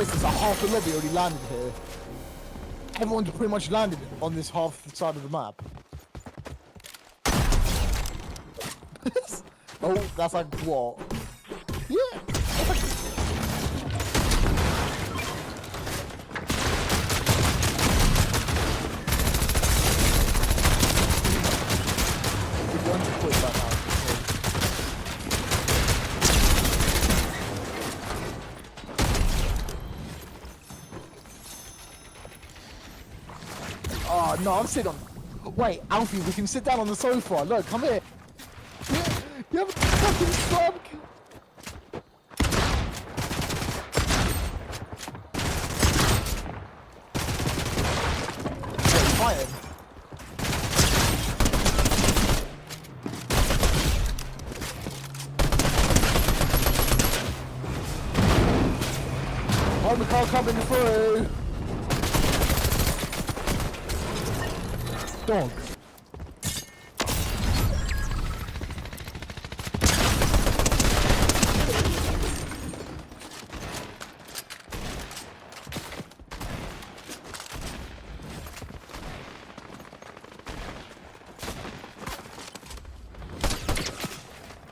noticed is that half the lobby already landed here. Everyone's pretty much landed on this half side of the map. Oh, that's like what? Yeah. That's like... Oh no, I'm sitting on. Wait, Alfie, we can sit down on the sofa. Look, come here. You have a fucking slug. Wait, fighting. Oh, the car coming through. Dog.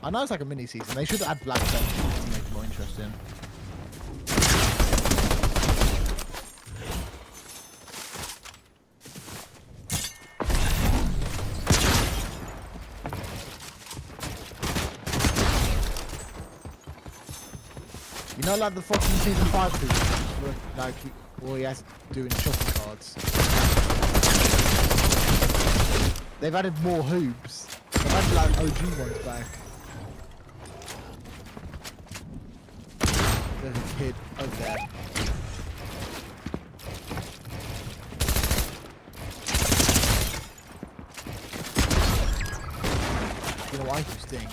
I know it's like a mini season. They should add black benches to make it more interesting. You know, like the fucking season 5 people, like all he has doing shopping cards. They've added more hoops. They've added like OG ones back. There's a kid over there. You know what I just think?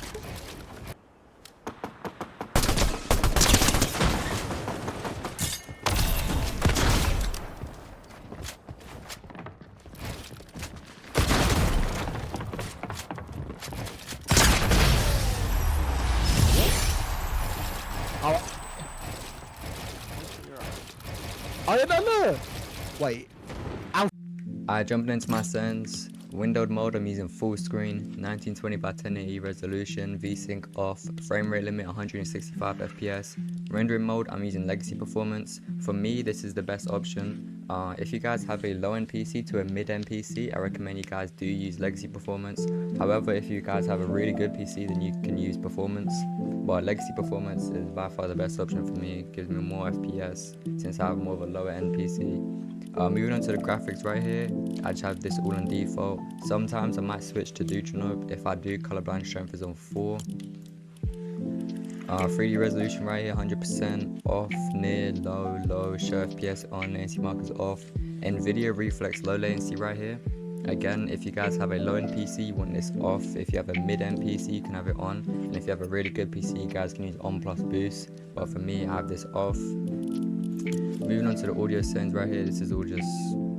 I don't know. Wait. Ow. I jumped into my settings. Windowed mode, I'm using full screen, 1920 by 1080 resolution, VSync off, frame rate limit 165 FPS. Rendering mode, I'm using legacy performance. For me, this is the best option. If you guys have a low-end PC to a mid-end PC, I recommend you guys do use legacy performance. However, if you guys have a really good PC, then you can use performance. But legacy performance is by far the best option for me. It gives me more FPS since I have more of a lower-end PC. Moving on to the graphics right here, I just have this all on default. Sometimes I might switch to Deuteronope. If I do, colorblind strength is on 4. 3D resolution right here, 100% off, near, low, low, show FPS on, latency markers off. NVIDIA reflex low latency right here. Again, if you guys have a low-end PC, you want this off. If you have a mid-end PC, you can have it on. And if you have a really good PC, you guys can use on plus boost. But for me, I have this off. Moving on to the audio settings right here, this is all just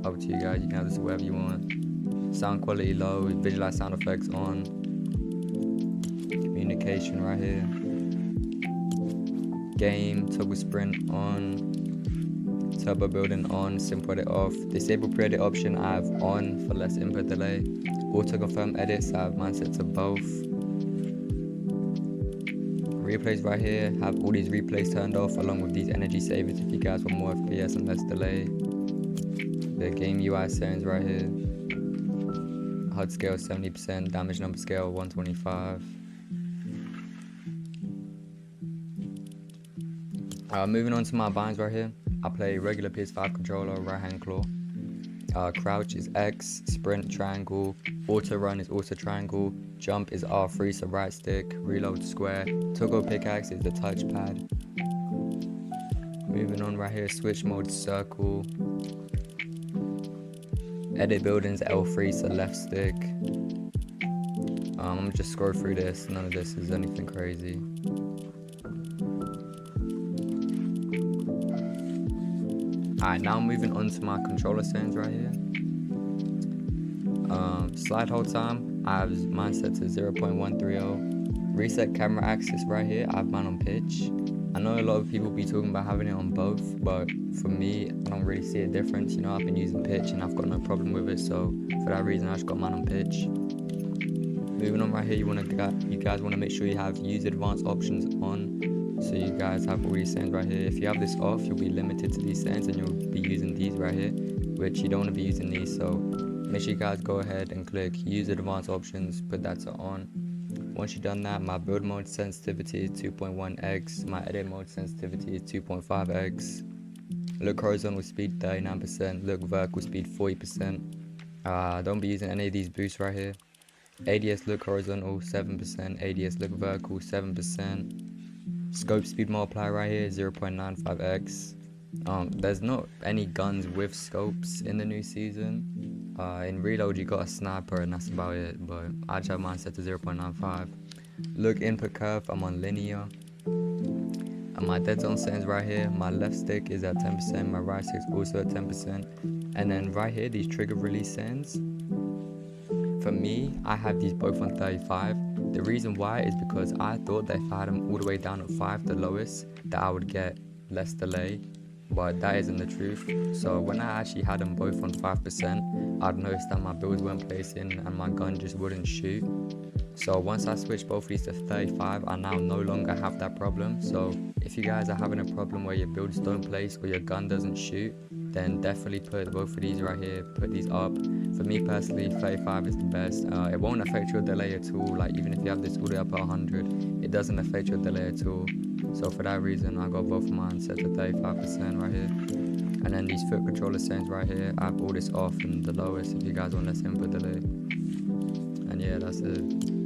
up to you guys. You can have this wherever you want. Sound quality low, visualize sound effects on. Communication right here. Game, toggle sprint on. Turbo building on, simple edit off. Disable pre-edit option I have on for less input delay. Auto confirm edits, I have mine set to both. Replays right here, have all these replays turned off along with these energy savers if you guys want more FPS and less delay. The game UI settings right here. HUD scale 70%, damage number scale 125. Moving on to my binds right here. I play regular PS5 controller, right hand claw. Crouch is X, sprint triangle, auto run is also triangle, jump is R3 so right stick, reload square, toggle pickaxe is the touchpad. Moving on right here, switch mode circle, edit buildings L3 so left stick. I'm gonna just scroll through this, none of this is anything crazy. Alright, now moving on to my controller settings right here. Slide hold time, I have mine set to 0.130. Reset camera axis right here, I have mine on pitch. I know a lot of people be talking about having it on both, but for me, I don't really see a difference. You know, I've been using pitch and I've got no problem with it, so for that reason, I just got mine on pitch. Moving on right here, you guys want to make sure you have use advanced options on, so you guys have all these settings right here. If you have this off, you'll be limited to these settings and you'll be using these right here, which you don't want to be using these. So make sure you guys go ahead and click use advanced options, put that to on. Once you've done that, my build mode sensitivity is 2.1x, my edit mode sensitivity is 2.5x, look horizontal speed 39%, look vertical speed 40%. Don't be using any of these boosts right here. ADS look horizontal 7%, ADS look vertical 7%. Scope speed multiplier right here 0.95x. There's not any guns with scopes in the new season. In reload you got a sniper and that's about it, but I just have mine set to 0.95. Look input curve, I'm on linear. And my dead zone settings right here, my left stick is at 10%, my right stick is also at 10%. And then right here, these trigger release settings, for me, I have these both on 35. The reason why is because I thought that if I had them all the way down at 5, the lowest, that I would get less delay, but that isn't the truth. So when I actually had them both on 5%, I'd noticed that my builds weren't placing and my gun just wouldn't shoot. So once I switched both of these to 35, I now no longer have that problem. So if you guys are having a problem where your builds don't place or your gun doesn't shoot, then definitely put both of these right here, put these up. For me personally, 35 is the best. It won't affect your delay at all. Like even if you have this all the way up at 100, it doesn't affect your delay at all. So for that reason, I got both of mine set to 35% right here. And then these foot controller settings right here, I have all this off and the lowest if you guys want less input delay. And yeah, that's it.